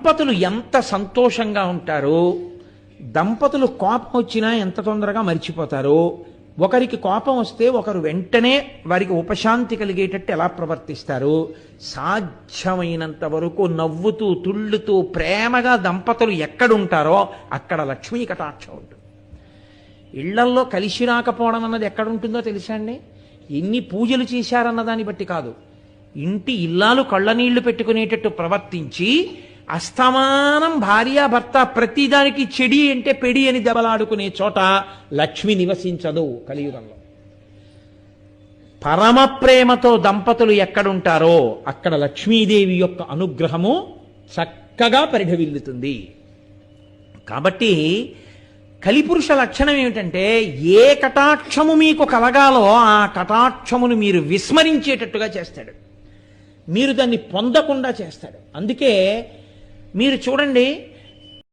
దంపతులు ఎంత సంతోషంగా ఉంటారో, దంపతులు కోపం వచ్చినా ఎంత తొందరగా మర్చిపోతారో, ఒకరికి కోపం వస్తే ఒకరు వెంటనే వారికి ఉపశాంతి కలిగేటట్టు ఎలా ప్రవర్తిస్తారు, సాధ్యమైనంత వరకు నవ్వుతూ తుళ్ళుతూ ప్రేమగా దంపతులు ఎక్కడుంటారో అక్కడ లక్ష్మీ కటాక్షం ఉంటుంది. ఇళ్లల్లో కలిసి రాకపోవడం అన్నది ఎక్కడుంటుందో తెలుసా అండి? ఎన్ని పూజలు చేశారన్న దాన్ని బట్టి కాదు, ఇంటి ఇల్లాలు కళ్ళనీళ్లు పెట్టుకునేటట్టు ప్రవర్తించి అస్తమానం భార్యాభర్త ప్రతిదానికి చెడి అంటే పెడి అని దెబ్బలాడుకునే చోట లక్ష్మి నివసించదు కలియుగంలో. పరమ ప్రేమతో దంపతులు ఎక్కడుంటారో అక్కడ లక్ష్మీదేవి యొక్క అనుగ్రహము చక్కగా పరిఢవిల్లుతుంది. కాబట్టి కలిపురుష లక్షణం ఏమిటంటే ఏ కటాక్షము మీకు కలగాలో ఆ కటాక్షమును మీరు విస్మరించేటట్టుగా చేస్తాడు, మీరు దాన్ని పొందకుండా చేస్తాడు. అందుకే మీరు చూడండి,